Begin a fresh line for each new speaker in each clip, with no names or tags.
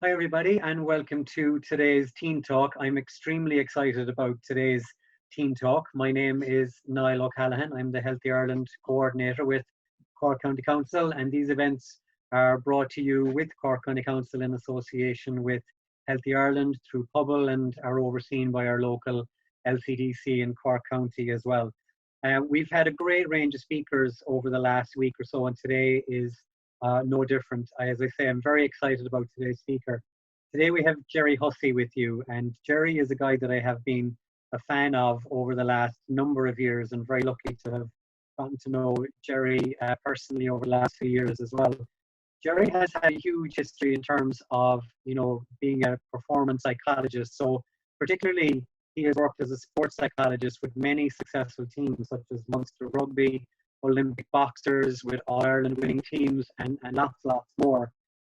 Hi, everybody, and welcome to today's Teen Talk. I'm extremely excited about today's Teen Talk. My name is Niall O'Callaghan. I'm the Healthy Ireland Coordinator with Cork County Council, and these events are brought to you with Cork County Council in association with Healthy Ireland through Hubble and are overseen by our local LCDC in Cork County as well. We've had a great range of speakers over the last week or so, and today is no different. As I say, I'm very excited about today's speaker. Today we have Gerry Hussey with you, and Gerry is a guy that I have been a fan of over the last number of years, and very lucky to have gotten to know Gerry personally over the last few years as well. Gerry has had a huge history in terms of, being a performance psychologist. So particularly, he has worked as a sports psychologist with many successful teams such as Munster Rugby, Olympic boxers, with All-Ireland winning teams, and lots more.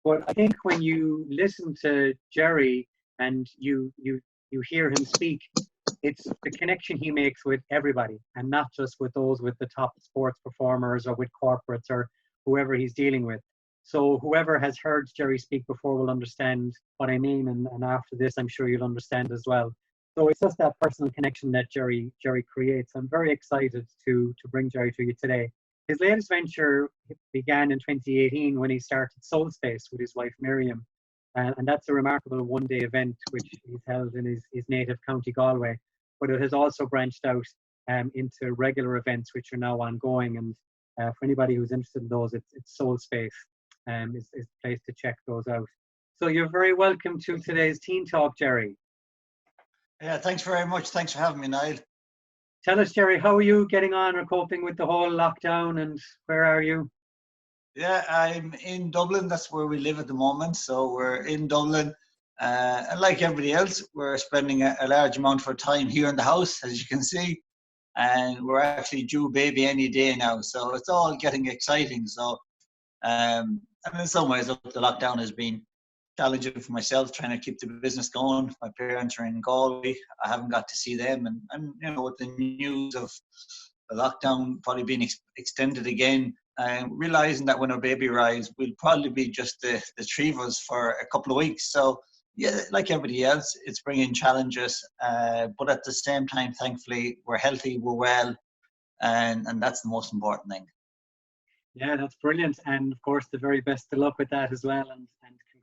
But I think when you listen to Gerry and you hear him speak, it's the connection he makes with everybody, and not just with those with the top sports performers or with corporates or whoever he's dealing with. So whoever has heard Gerry speak before will understand what I mean, and after this, I'm sure you'll understand as well. So it's just that personal connection that Gerry creates. I'm very excited to bring Gerry to you today. His latest venture began in 2018 when he started Soul Space with his wife Miriam, and that's a remarkable one-day event which he's held in his native county Galway. But it has also branched out into regular events which are now ongoing. And for anybody who's interested in those, it's Soul Space is the place to check those out. So you're very welcome to today's Teen Talk, Gerry.
Yeah, thanks very much. Thanks for having me, Niall.
Tell us, Gerry, how are you getting on or coping with the whole lockdown, and where are you?
Yeah, I'm in Dublin. That's where we live at the moment. So we're in Dublin. And like everybody else, we're spending a large amount of our time here in the house, as you can see. And we're actually due baby any day now. So it's all getting exciting. So, and in some ways, the lockdown has been challenging for myself, trying to keep the business going. My parents are in Galway. I haven't got to see them. And with the news of the lockdown probably being extended again, realizing that when our baby arrives, we'll probably be just the three of us for a couple of weeks. So, yeah, like everybody else, it's bringing challenges. But at the same time, thankfully, we're healthy, we're well, and that's the most important thing.
Yeah, that's brilliant. And of course, the very best of luck with that as well. And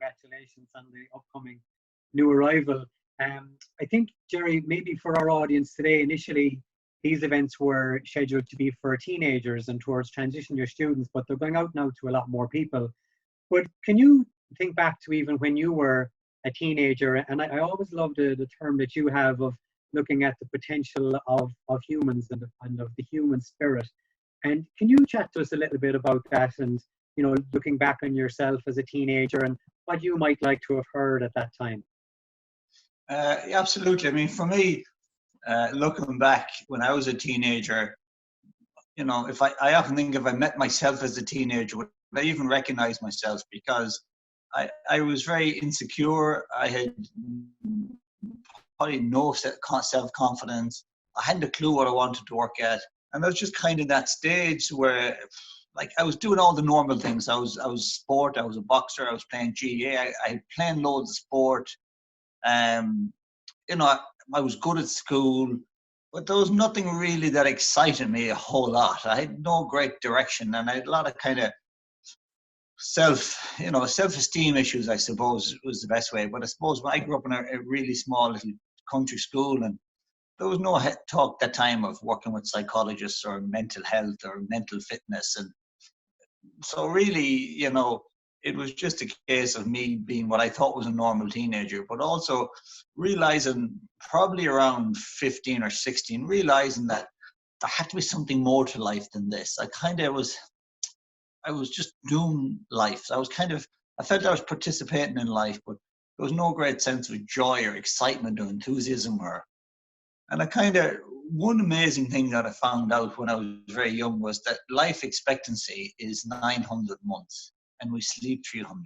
congratulations on the upcoming new arrival. I think, Gerry, maybe for our audience today, initially, these events were scheduled to be for teenagers and towards transition year students, but they're going out now to a lot more people. But can you think back to even when you were a teenager? And I always love the term that you have of looking at the potential of humans and of the human spirit. And can you chat to us a little bit about that and, looking back on yourself as a teenager and what you might like to have heard at that time?
Absolutely. I mean, for me, looking back when I was a teenager, if I often think if I met myself as a teenager, would I even recognize myself? Because I was very insecure. I had probably no self-confidence. I hadn't a clue what I wanted to work at. And I was just kind of that stage where, like, I was doing all the normal things. I was sport. I was a boxer. I was playing GAA. I playing loads of sport. I was good at school, but there was nothing really that excited me a whole lot. I had no great direction, and I had a lot of kind of self-esteem issues, I suppose, was the best way. But I suppose when I grew up in a really small little country school, and there was no talk that time of working with psychologists or mental health or mental fitness. And so really, it was just a case of me being what I thought was a normal teenager, but also realizing probably around 15 or 16, realizing that there had to be something more to life than this. I was just doing life. I felt I was participating in life, but there was no great sense of joy or excitement or enthusiasm and one amazing thing that I found out when I was very young was that life expectancy is 900 months and we sleep 300.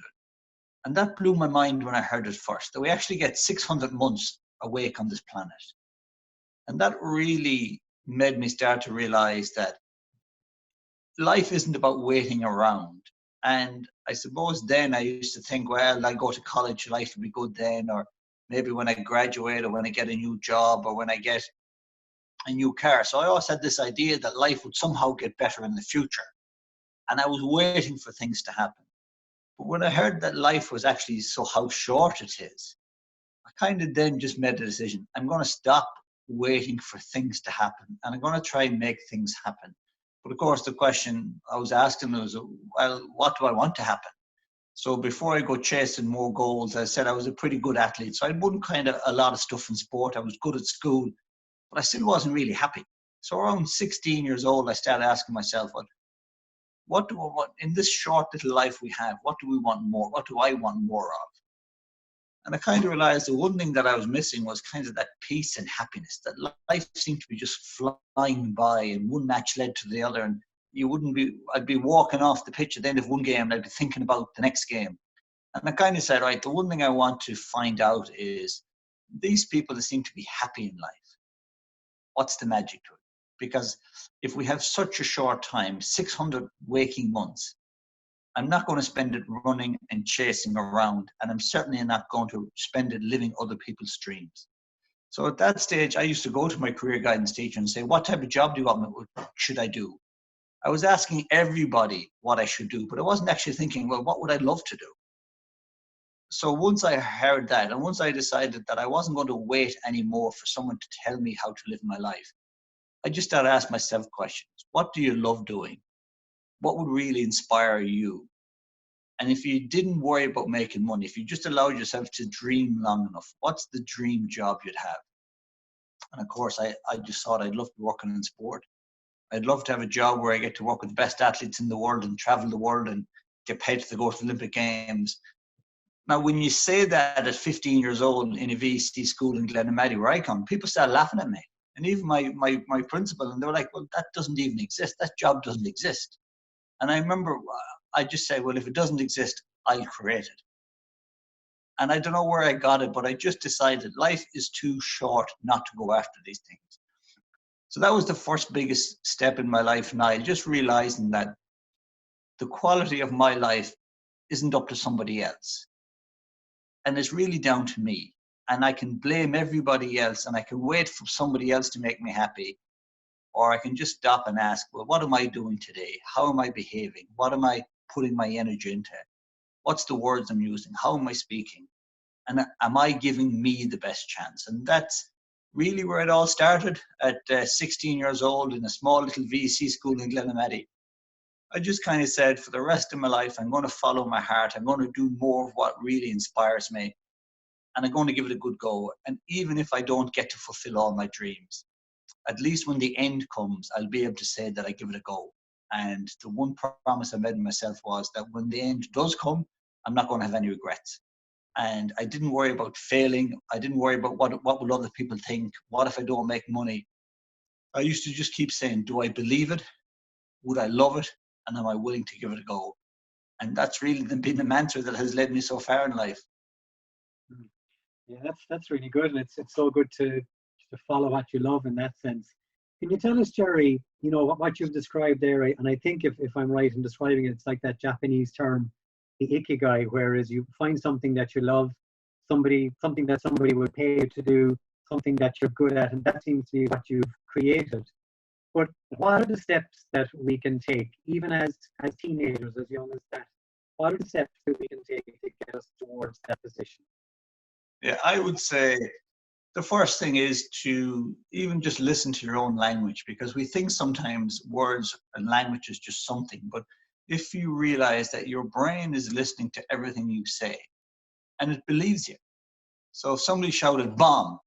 And that blew my mind when I heard it first, that we actually get 600 months awake on this planet. And that really made me start to realize that life isn't about waiting around. And I suppose then I used to think, well, I go to college, life will be good then, or maybe when I graduate, or when I get a new job, or when I get a new car. So I always had this idea that life would somehow get better in the future. And I was waiting for things to happen. But when I heard that life was actually so how short it is, I kind of then just made a decision. I'm going to stop waiting for things to happen, and I'm going to try and make things happen. But of course, the question I was asking was, well, what do I want to happen? So before I go chasing more goals, I said I was a pretty good athlete. So I won kind of a lot of stuff in sport. I was good at school, but I still wasn't really happy. So around 16 years old, I started asking myself, what do I want in this short little life we have? What do we want more? What do I want more of? And I kind of realized the one thing that I was missing was kind of that peace and happiness, that life seemed to be just flying by, and one match led to the other. And I'd be walking off the pitch at the end of one game and I'd be thinking about the next game. And I kind of said, right, the one thing I want to find out is these people that seem to be happy in life, what's the magic to it? Because if we have such a short time, 600 waking months, I'm not going to spend it running and chasing around, and I'm certainly not going to spend it living other people's dreams. So at that stage, I used to go to my career guidance teacher and say, what type of job should I do? I was asking everybody what I should do, but I wasn't actually thinking, well, what would I love to do? So once I heard that, and once I decided that I wasn't going to wait anymore for someone to tell me how to live my life, I just started asking myself questions. What do you love doing? What would really inspire you? And if you didn't worry about making money, if you just allowed yourself to dream long enough, what's the dream job you'd have? And of course, I just thought I'd love to be working in sport. I'd love to have a job where I get to work with the best athletes in the world and travel the world and get paid to go to the Olympic Games. Now, when you say that at 15 years old in a VC school in Glenamaddy, where I come, people start laughing at me. And even my principal, and they were like, well, that doesn't even exist. That job doesn't exist. And I remember I just said, well, if it doesn't exist, I'll create it. And I don't know where I got it, but I just decided life is too short not to go after these things. So that was the first biggest step in my life, Niall, just realizing that the quality of my life isn't up to somebody else. And it's really down to me. And I can blame everybody else, and I can wait for somebody else to make me happy. Or I can just stop and ask, well, what am I doing today? How am I behaving? What am I putting my energy into? What's the words I'm using? How am I speaking? And am I giving me the best chance? And that's really where it all started at 16 years old in a small little VC school in Glenamaddy. I just kind of said, for the rest of my life, I'm going to follow my heart. I'm going to do more of what really inspires me. And I'm going to give it a good go. And even if I don't get to fulfill all my dreams, at least when the end comes, I'll be able to say that I give it a go. And the one promise I made myself was that when the end does come, I'm not going to have any regrets. And I didn't worry about failing. I didn't worry about what will other people think. What if I don't make money? I used to just keep saying, do I believe it? Would I love it? And am I willing to give it a go? And that's really been the mantra that has led me so far in life.
Yeah, that's really good, and it's so good to follow what you love in that sense. Can you tell us, Gerry, what you've described there, and I think if I'm right in describing it, it's like that Japanese term, the ikigai, whereas you find something that you love, something that somebody would pay you to do, something that you're good at, and that seems to be what you've created. But what are the steps that we can take, even as teenagers, as young as that? What are the steps that we can take to get us towards that position?
Yeah, I would say the first thing is to even just listen to your own language, because we think sometimes words and language is just something. But if you realize that your brain is listening to everything you say and it believes you. So if somebody shouted bomb,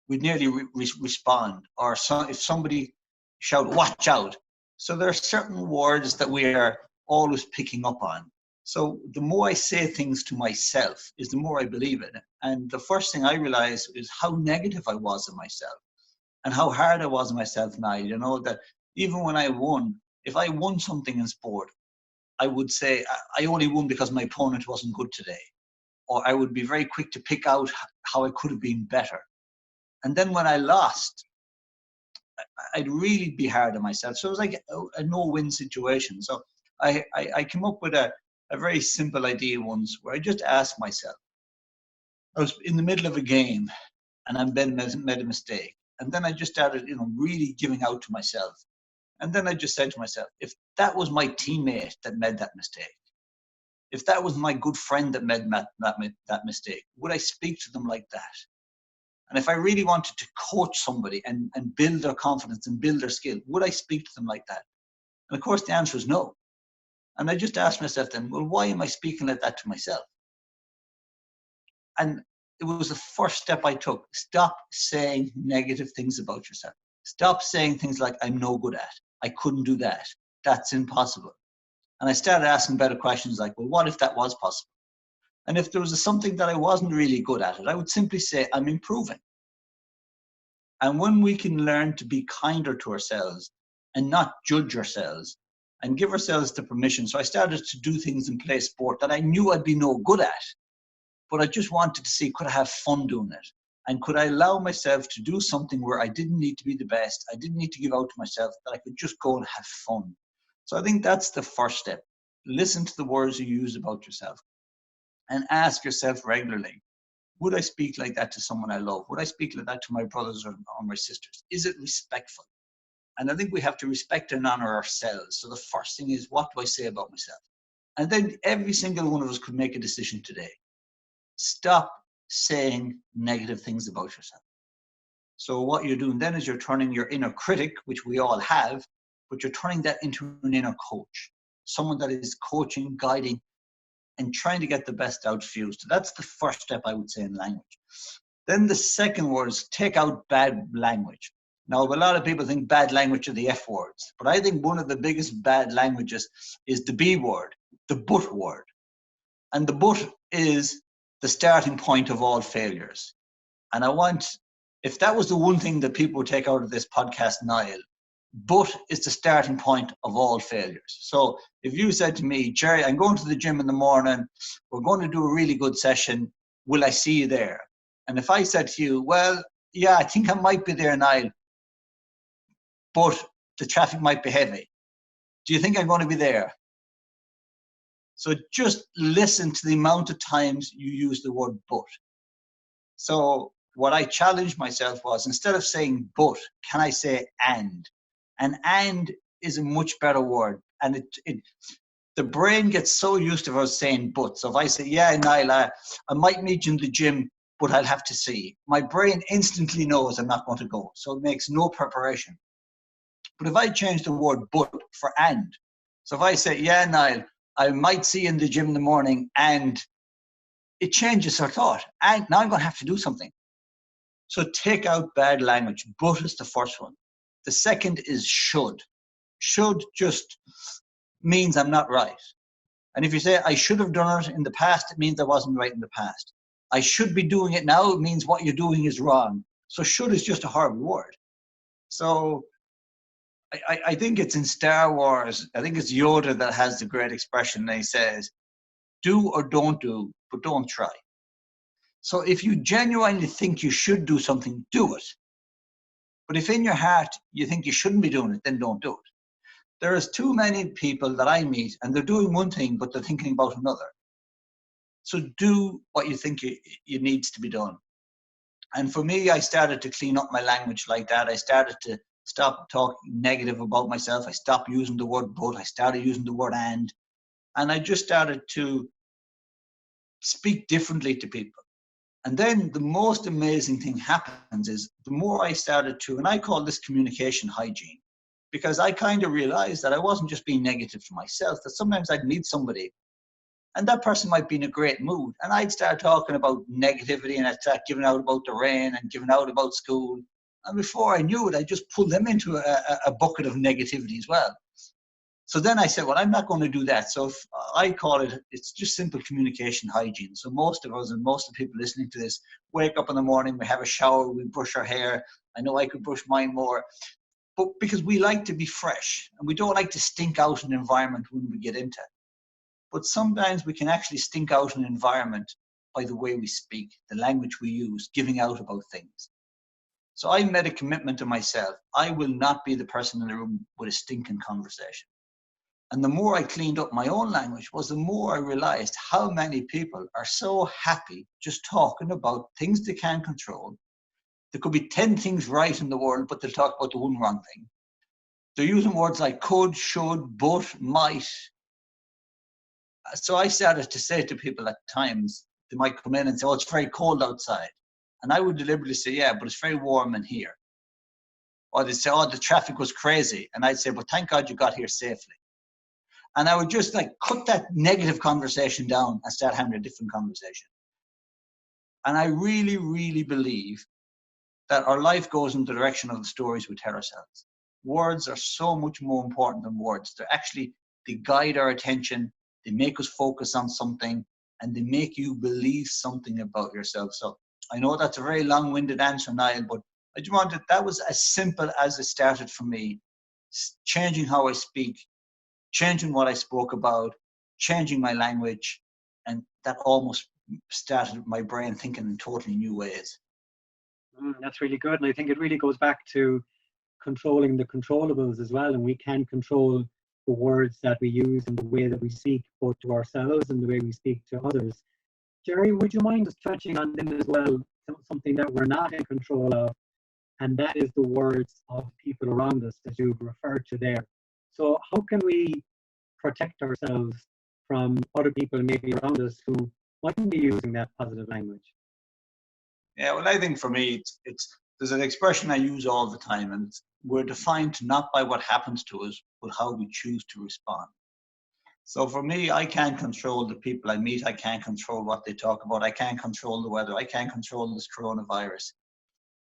we'd nearly respond. Or if somebody shouted watch out. So there are certain words that we are always picking up on. So the more I say things to myself is the more I believe it. And the first thing I realized is how negative I was of myself and how hard I was on myself now, that even when I won, if I won something in sport, I would say I only won because my opponent wasn't good today. Or I would be very quick to pick out how I could have been better. And then when I lost, I'd really be hard on myself. So it was like a no-win situation. So I came up with a very simple idea once where I just asked myself, I was in the middle of a game and I made a mistake. And then I just started, really giving out to myself. And then I just said to myself, if that was my teammate that made that mistake, if that was my good friend that made that mistake, would I speak to them like that? And if I really wanted to coach somebody and build their confidence and build their skill, would I speak to them like that? And of course, the answer is no. And I just asked myself then, well, why am I speaking like that to myself? And it was the first step I took. Stop saying negative things about yourself. Stop saying things like, I'm no good at, I couldn't do that, that's impossible. And I started asking better questions like, well, what if that was possible? And if there was something that I wasn't really good at it, I would simply say, I'm improving. And when we can learn to be kinder to ourselves and not judge ourselves and give ourselves the permission. So I started to do things in play sport that I knew I'd be no good at, but I just wanted to see, could I have fun doing it? And could I allow myself to do something where I didn't need to be the best? I didn't need to give out to myself, that I could just go and have fun. So I think that's the first step. Listen to the words you use about yourself and ask yourself regularly, would I speak like that to someone I love? Would I speak like that to my brothers or my sisters? Is it respectful? And I think we have to respect and honor ourselves. So the first thing is, what do I say about myself? And then every single one of us could make a decision today. Stop saying negative things about yourself. So what you're doing then is you're turning your inner critic, which we all have, but you're turning that into an inner coach, someone that is coaching, guiding, and trying to get the best out of you. So that's the first step, I would say, in language. Then the second word is take out bad language. Now, a lot of people think bad language are the F words, but I think one of the biggest bad languages is the B word, the but word. And the but is the starting point of all failures. And I want, if that was the one thing that people would take out of this podcast, Niall, but is the starting point of all failures. So if you said to me, Gerry, I'm going to the gym in the morning, we're going to do a really good session, will I see you there? And if I said to you, well, yeah, I think I might be there, Niall, but the traffic might be heavy. Do you think I'm going to be there? So just listen to the amount of times you use the word but. So what I challenged myself was, instead of saying but, can I say and? And is a much better word. And the brain gets so used to us saying but. So if I say, yeah, Niall, I might meet you in the gym, but I'll have to see. My brain instantly knows I'm not going to go. So it makes no preparation. But if I change the word but for and, so if I say, yeah, Niall, I might see you in the gym in the morning, and it changes our thought. And now I'm going to have to do something. So take out bad language. But is the first one. The second is should. Should just means I'm not right. And if you say I should have done it in the past, it means I wasn't right in the past. I should be doing it now, it means what you're doing is wrong. So should is just a horrible word. So I think it's in Star Wars, I think it's Yoda that has the great expression, and he says, do or don't do, but don't try. So if you genuinely think you should do something, do it. But if in your heart you think you shouldn't be doing it, then don't do it. There is too many people that I meet, and they're doing one thing, but they're thinking about another. So do what you think it needs to be done. And for me, I started to clean up my language like that. I started to stop talking negative about myself. I stopped using the word but. I started using the word and I just started to speak differently to people. And then the most amazing thing happens is the more I started to, and I call this communication hygiene, because I kind of realized that I wasn't just being negative to myself, that sometimes I'd meet somebody and that person might be in a great mood, and I'd start talking about negativity, and I'd start giving out about the rain and giving out about school. And before I knew it, I just pulled them into a bucket of negativity as well. So then I said, well, I'm not going to do that. So if I call it, it's just simple communication hygiene. So most of us and most of the people listening to this wake up in the morning, we have a shower, we brush our hair. I know I could brush mine more, but because we like to be fresh and we don't like to stink out an environment when we get into it. But sometimes we can actually stink out an environment by the way we speak, the language we use, giving out about things. So I made a commitment to myself. I will not be the person in the room with a stinking conversation. And the more I cleaned up my own language was the more I realized how many people are so happy just talking about things they can't control. There could be 10 things right in the world, but they'll talk about the one wrong thing. They're using words like could, should, but, might. So I started to say to people at times, they might come in and say, oh, it's very cold outside. And I would deliberately say, yeah, but it's very warm in here. Or they'd say, oh, the traffic was crazy. And I'd say, but thank God you got here safely. And I would just like cut that negative conversation down and start having a different conversation. And I really, really believe that our life goes in the direction of the stories we tell ourselves. Words are so much more important than words. They guide our attention, they make us focus on something, and they make you believe something about yourself. So I know that's a very long-winded answer, Niall, but I just wanted, that was as simple as it started for me. Changing how I speak, changing what I spoke about, changing my language, and that almost started my brain thinking in totally new ways.
That's really good. And I think it really goes back to controlling the controllables as well. And we can control the words that we use and the way that we speak, both to ourselves and the way we speak to others. Gerry, would you mind just touching on them as well, something that we're not in control of, and that is the words of people around us that you've referred to there. So how can we protect ourselves from other people maybe around us who mightn't be using that positive language?
Yeah, well, I think for me, there's an expression I use all the time, and we're defined not by what happens to us, but how we choose to respond. So for me, I can't control the people I meet. I can't control what they talk about. I can't control the weather. I can't control this coronavirus.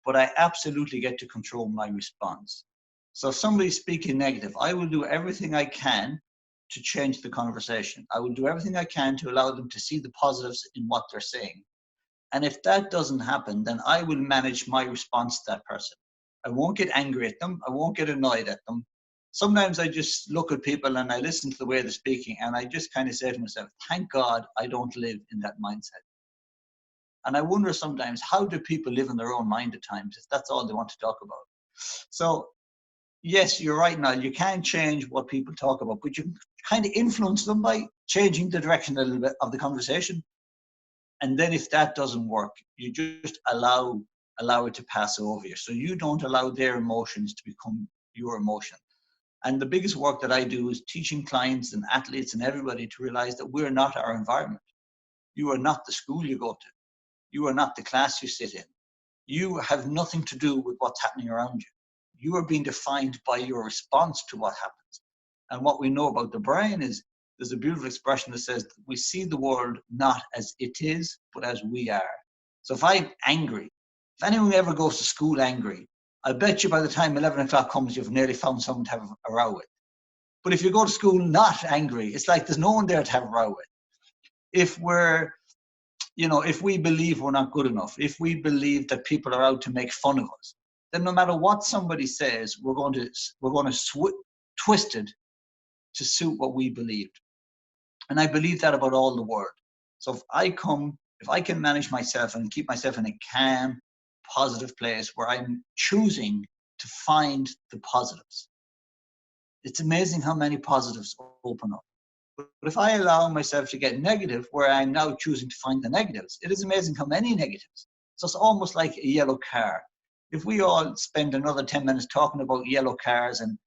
But I absolutely get to control my response. So if somebody's speaking negative, I will do everything I can to change the conversation. I will do everything I can to allow them to see the positives in what they're saying. And if that doesn't happen, then I will manage my response to that person. I won't get angry at them. I won't get annoyed at them. Sometimes I just look at people and I listen to the way they're speaking and I just kind of say to myself, thank God I don't live in that mindset. And I wonder sometimes, how do people live in their own mind at times if that's all they want to talk about? So yes, you're right, Niall. You can change what people talk about, but you can kind of influence them by changing the direction a little bit of the conversation. And then if that doesn't work, you just allow it to pass over you. So you don't allow their emotions to become your emotion. And the biggest work that I do is teaching clients and athletes and everybody to realize that we're not our environment. You are not the school you go to. You are not the class you sit in. You have nothing to do with what's happening around you. You are being defined by your response to what happens. And what we know about the brain is there's a beautiful expression that says we see the world not as it is, but as we are. So if I'm angry, if anyone ever goes to school angry, I bet you by the time 11 o'clock comes, you've nearly found someone to have a row with. But if you go to school not angry, it's like there's no one there to have a row with. If we believe we're not good enough, if we believe that people are out to make fun of us, then no matter what somebody says, we're going to twist it to suit what we believed. And I believe that about all the world. So if I can manage myself and keep myself in a calm, positive place where I'm choosing to find the positives, it's amazing how many positives open up. But if I allow myself to get negative, where I'm now choosing to find the negatives, it is amazing how many negatives. So it's almost like a yellow car. If we all spend another 10 minutes talking about yellow cars and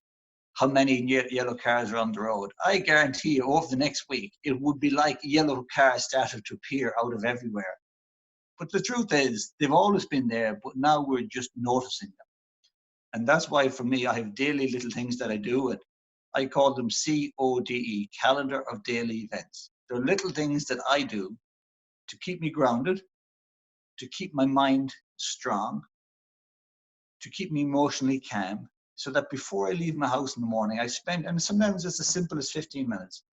how many yellow cars are on the road, I guarantee you over the next week, it would be like yellow cars started to appear out of everywhere. But the truth is, they've always been there, but now we're just noticing them. And that's why for me, I have daily little things that I do. And I call them CODE, Calendar of Daily Events. They're little things that I do to keep me grounded, to keep my mind strong, to keep me emotionally calm, so that before I leave my house in the morning, I spend, and sometimes it's as simple as 15 minutes,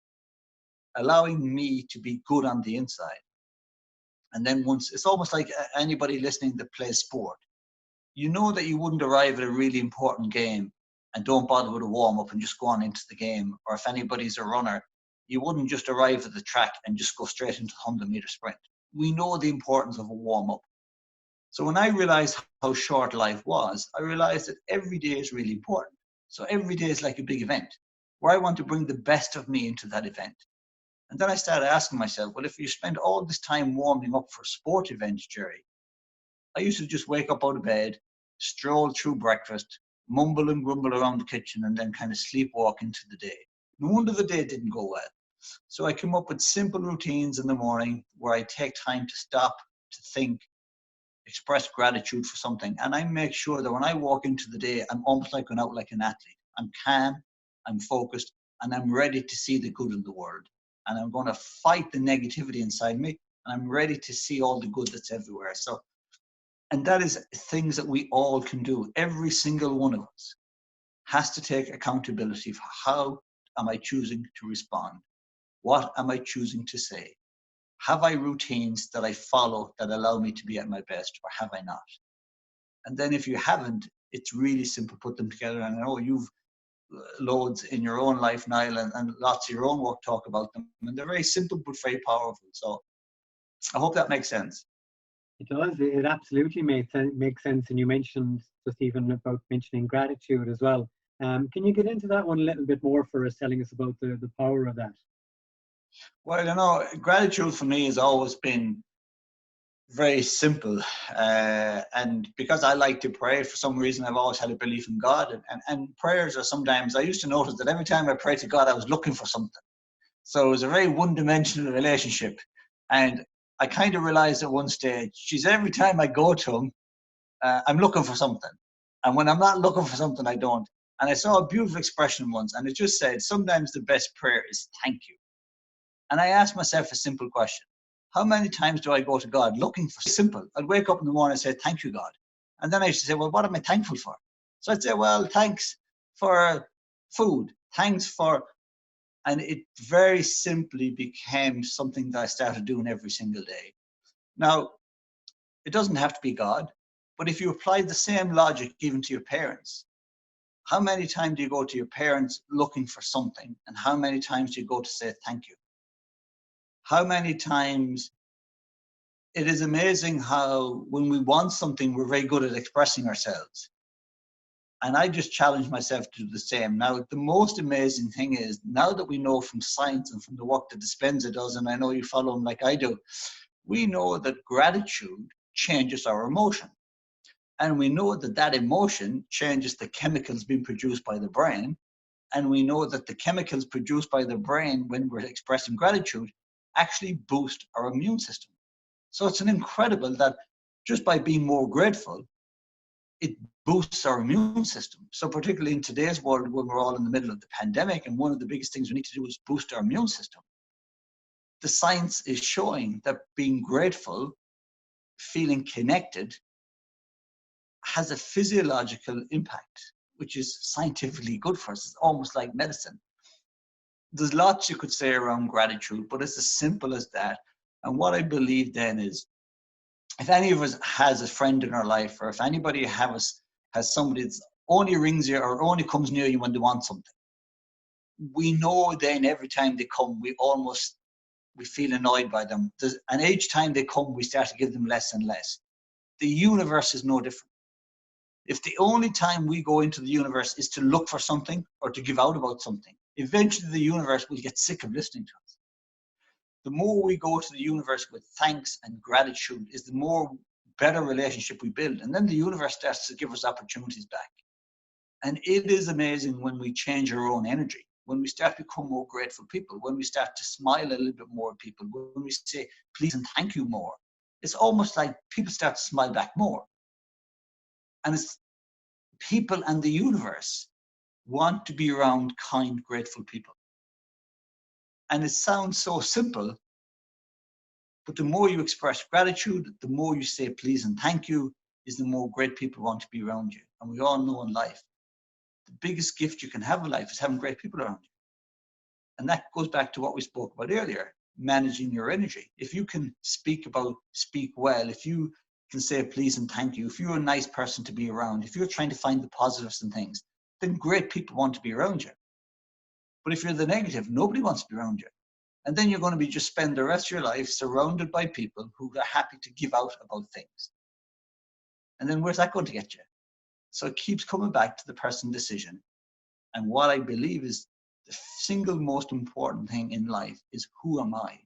allowing me to be good on the inside. And then once, it's almost like anybody listening that plays sport. You know that you wouldn't arrive at a really important game and don't bother with a warm-up and just go on into the game. Or if anybody's a runner, you wouldn't just arrive at the track and just go straight into the 100-meter sprint. We know the importance of a warm-up. So when I realized how short life was, I realized that every day is really important. So every day is like a big event. where I want to bring the best of me into that event. And then I started asking myself, well, if you spend all this time warming up for a sport event, Gerry, I used to just wake up out of bed, stroll through breakfast, mumble and grumble around the kitchen, and then kind of sleepwalk into the day. No wonder the day didn't go well. So I came up with simple routines in the morning where I take time to stop, to think, express gratitude for something. And I make sure that when I walk into the day, I'm almost like going out like an athlete. I'm calm, I'm focused, and I'm ready to see the good in the world. And I'm going to fight the negativity inside me, and I'm ready to see all the good that's everywhere. So, and that is things that we all can do. Every single one of us has to take accountability for how am I choosing to respond? What am I choosing to say? Have I routines that I follow that allow me to be at my best, or have I not? And then if you haven't, it's really simple. Put them together. And I know you've loads in your own life, Niall, and lots of your own work talk about them. And they're very simple but very powerful. So I hope that makes sense.
It does. It absolutely makes sense. And you mentioned just even about mentioning gratitude as well. Can you get into that one a little bit more for us, telling us about the power of that?
Well, you know, gratitude for me has always been very simple. And because I like to pray, for some reason, I've always had a belief in God. And prayers are sometimes, I used to notice that every time I prayed to God, I was looking for something. So it was a very one-dimensional relationship. And I kind of realized at one stage, geez, every time I go to him, I'm looking for something. And when I'm not looking for something, I don't. And I saw a beautiful expression once, and it just said, sometimes the best prayer is thank you. And I asked myself a simple question. How many times do I go to God looking for simple? I'd wake up in the morning and say, thank you, God. And then I used to say, well, what am I thankful for? So I'd say, well, thanks for food. Thanks for, and it very simply became something that I started doing every single day. Now, it doesn't have to be God, but if you apply the same logic even to your parents, how many times do you go to your parents looking for something? And how many times do you go to say thank you? How many times? It is amazing how when we want something, we're very good at expressing ourselves. And I just challenge myself to do the same. Now, the most amazing thing is, now that we know from science and from the work that Dispenza does, and I know you follow him like I do, we know that gratitude changes our emotion. And we know that that emotion changes the chemicals being produced by the brain. And we know that the chemicals produced by the brain when we're expressing gratitude actually boost our immune system. So it's an incredible that just by being more grateful, it boosts our immune system. So particularly in today's world, when we're all in the middle of the pandemic, and one of the biggest things we need to do is boost our immune system. The science is showing that being grateful, feeling connected, has a physiological impact, which is scientifically good for us. It's almost like medicine. There's lots you could say around gratitude, but it's as simple as that. And what I believe then is, if any of us has a friend in our life, or if anybody has somebody that only rings you or only comes near you when they want something, we know then every time they come, we feel annoyed by them. And each time they come, we start to give them less and less. The universe is no different. If the only time we go into the universe is to look for something or to give out about something, eventually the universe will get sick of listening to us. The more we go to the universe with thanks and gratitude is the more better relationship we build. And then the universe starts to give us opportunities back. And it is amazing when we change our own energy, when we start to become more grateful people, when we start to smile a little bit more at people, when we say please and thank you more. It's almost like people start to smile back more. And it's people and the universe want to be around kind, grateful people. And it sounds so simple, but the more you express gratitude, the more you say please and thank you, is the more great people want to be around you. And we all know in life, the biggest gift you can have in life is having great people around you. And that goes back to what we spoke about earlier, managing your energy. If you can speak well, if you can say please and thank you, if you're a nice person to be around, if you're trying to find the positives in things, then great people want to be around you. But if you're the negative, nobody wants to be around you. And then you're going to be just spend the rest of your life surrounded by people who are happy to give out about things. And then where's that going to get you? So it keeps coming back to the person decision. And what I believe is The single most important thing in life is, who am I?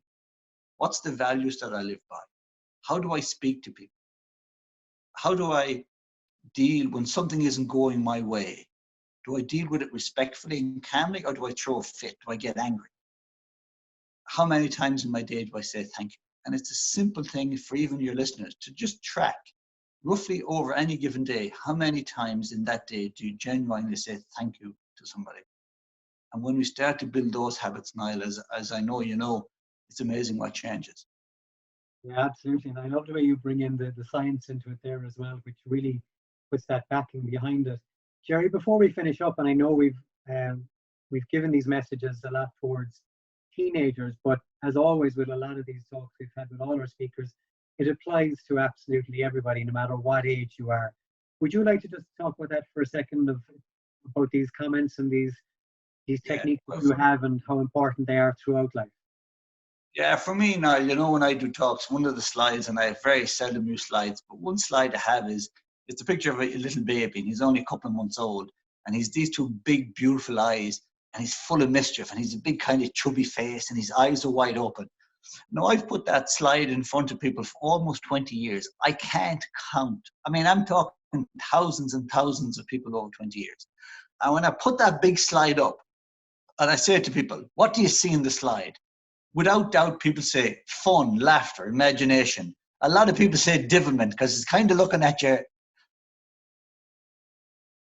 What's the values that I live by? How do I speak to people? How do I deal when something isn't going my way? Do I deal with it respectfully and calmly, or do I throw a fit? Do I get angry? How many times in my day do I say thank you? And it's a simple thing for even your listeners to just track roughly over any given day. How many times in that day do you genuinely say thank you to somebody? And when we start to build those habits, Niall, as I know you know, it's amazing what changes.
Yeah, absolutely. And I love the way you bring in the science into it there as well, which really puts that backing behind it. Gerry, before we finish up, and I know we've given these messages a lot towards teenagers, but as always with a lot of these talks we've had with all our speakers, it applies to absolutely everybody, no matter what age you are. Would you like to just talk about that for a second, about these comments and these
Yeah,
techniques
well,
that you have and how important they are throughout life?
yeah, for me, Niall, you know, when I do talks, one of the slides, and I very seldom use slides, but one slide I have is, it's a picture of a little baby, and he's only a couple of months old, and he's these two big, beautiful eyes, and he's full of mischief, and he's a big kind of chubby face, and his eyes are wide open. Now, I've put that slide in front of people for almost 20 years. I can't count. I mean, I'm talking thousands and thousands of people over 20 years. And when I put that big slide up, and I say to people, what do you see in the slide? Without doubt, people say fun, laughter, imagination. A lot of people say devilment because it's kind of looking at you.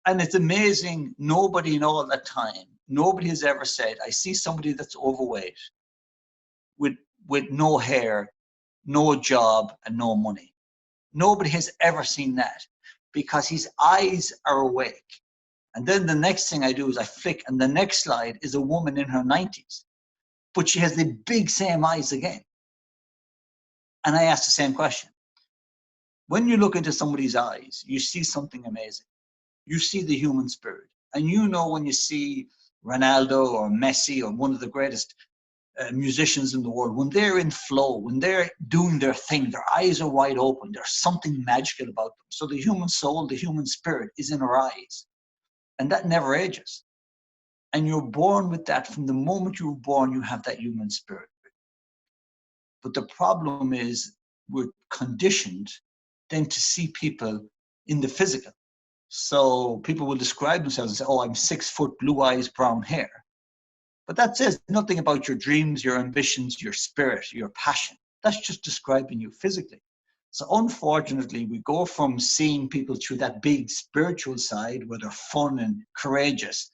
And it's amazing, nobody in all that time, nobody has ever said, I see somebody that's overweight with, with no hair, no job, and no money. Nobody has ever seen that because his eyes are awake. And then the next thing I do is I flick, and the next slide is a woman in her 90s, but she has the big same eyes again. And I ask the same question. When you look into somebody's eyes, you see something amazing. You see the human spirit. And you know when you see Ronaldo or Messi or one of the greatest musicians in the world, when they're in flow, when they're doing their thing, their eyes are wide open. There's something magical about them. So the human soul, the human spirit is in our eyes. And that never ages. And you're born with that. From the moment you were born, you have that human spirit. But the problem is we're conditioned then to see people in the physical. So people will describe themselves and say, oh, I'm 6 foot, blue eyes, brown hair. But that says nothing about your dreams, your ambitions, your spirit, your passion. That's just describing you physically. So unfortunately, we go from seeing people through that big spiritual side where they're fun and courageous,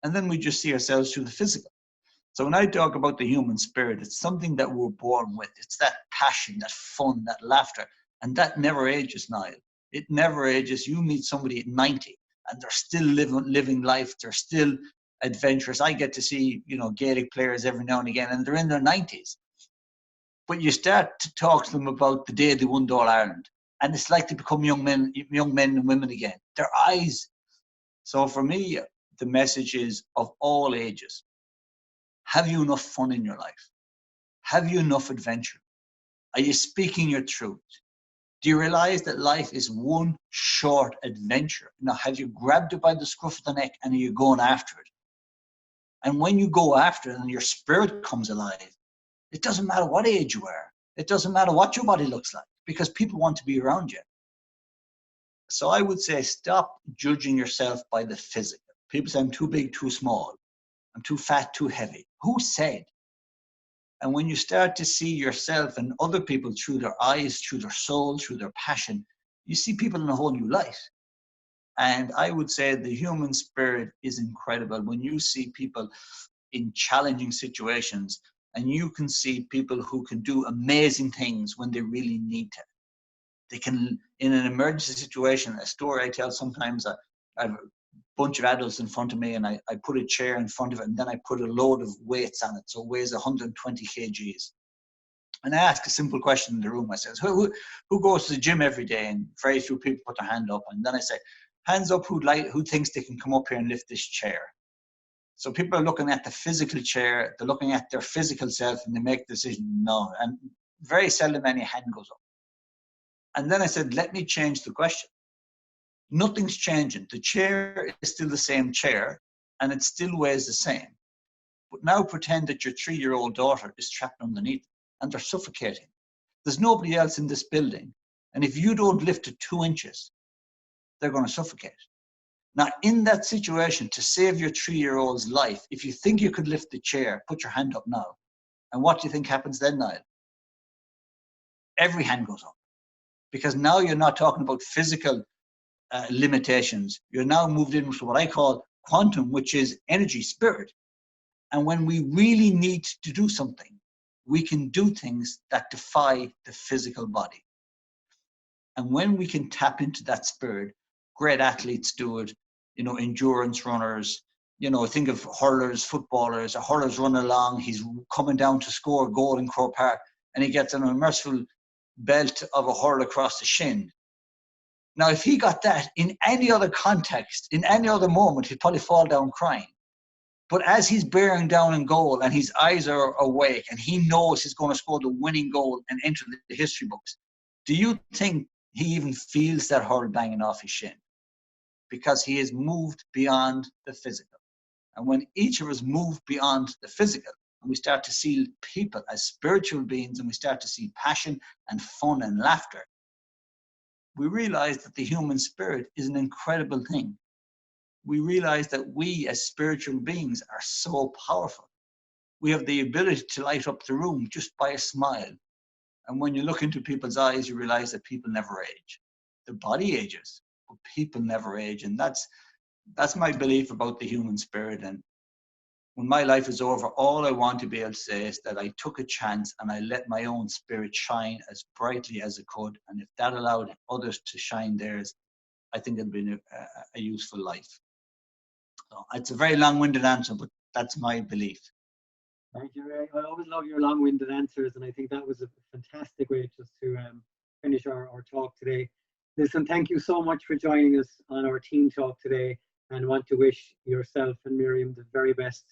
and then we just see ourselves through the physical. So when I talk about the human spirit, it's something that we're born with. It's that passion, that fun, that laughter, and that never ages, Niall. It never ages. You meet somebody at 90 and they're still living life. They're still adventurous. I get to see, Gaelic players every now and again, and they're in their 90s. But you start to talk to them about the day they won All Ireland, and it's like they become young men and women again. Their eyes. So for me, the message is of all ages. Have you enough fun in your life? Have you enough adventure? Are you speaking your truth? Do you realize that life is one short adventure? Now, have you grabbed it by the scruff of the neck and are you going after it? And when you go after it and your spirit comes alive, it doesn't matter what age you are. It doesn't matter what your body looks like because people want to be around you. So I would say stop judging yourself by the physical. People say, I'm too big, too small. I'm too fat, too heavy. Who said? And when you start to see yourself and other people through their eyes, through their soul, through their passion, you see people in a whole new light. And I would say the human spirit is incredible. When you see people in challenging situations and you can see people who can do amazing things when they really need to. They can, in an emergency situation, a story I tell sometimes, I have a bunch of adults in front of me and I put a chair in front of it and then I put a load of weights on it. So it weighs 120 kgs. And I ask a simple question in the room. I says, who goes to the gym every day? And very few people put their hand up. And then I say, hands up who thinks they can come up here and lift this chair. So people are looking at the physical chair, they're looking at their physical self and they make the decision, no. And very seldom any hand goes up. And then I said, let me change the question. Nothing's changing. The chair is still the same chair and it still weighs the same. But now pretend that your 3-year-old daughter is trapped underneath and they're suffocating. There's nobody else in this building. And if you don't lift it 2 inches, they're going to suffocate. Now, in that situation, to save your 3-year-old's life, if you think you could lift the chair, put your hand up now. And what do you think happens then, Niall? Every hand goes up. Because now you're not talking about physical limitations. You're now moved into what I call quantum, which is energy, spirit. And when we really need to do something, we can do things that defy the physical body. And when we can tap into that spirit, great athletes do it, endurance runners, think of hurlers, footballers. A hurler's running along, he's coming down to score a goal in Croke Park, and he gets an unmerciful belt of a hurl across the shin. Now, if he got that in any other context, in any other moment, he'd probably fall down crying. But as he's bearing down in goal and his eyes are awake and he knows he's going to score the winning goal and enter the history books, do you think he even feels that hurl banging off his shin? Because he has moved beyond the physical. And when each of us move beyond the physical, and we start to see people as spiritual beings, and we start to see passion and fun and laughter, we realize that the human spirit is an incredible thing. We realize that we as spiritual beings are so powerful. We have the ability to light up the room just by a smile. And when you look into people's eyes, you realize that people never age. The body ages, but people never age. And that's my belief about the human spirit. And when my life is over, all I want to be able to say is that I took a chance and I let my own spirit shine as brightly as it could. And if that allowed others to shine theirs, I think it'd be a useful life. So it's a very long-winded answer, but that's my belief.
Thank you, Ray. I always love your long-winded answers, and I think that was a fantastic way just to finish our talk today. Listen, thank you so much for joining us on our Teen Talk today, and want to wish yourself and Miriam the very best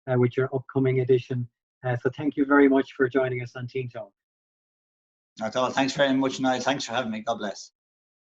with your upcoming edition. So thank you very much for joining us on Teen Talk.
That's all. Thanks very much, Niall. Thanks for having me. God bless.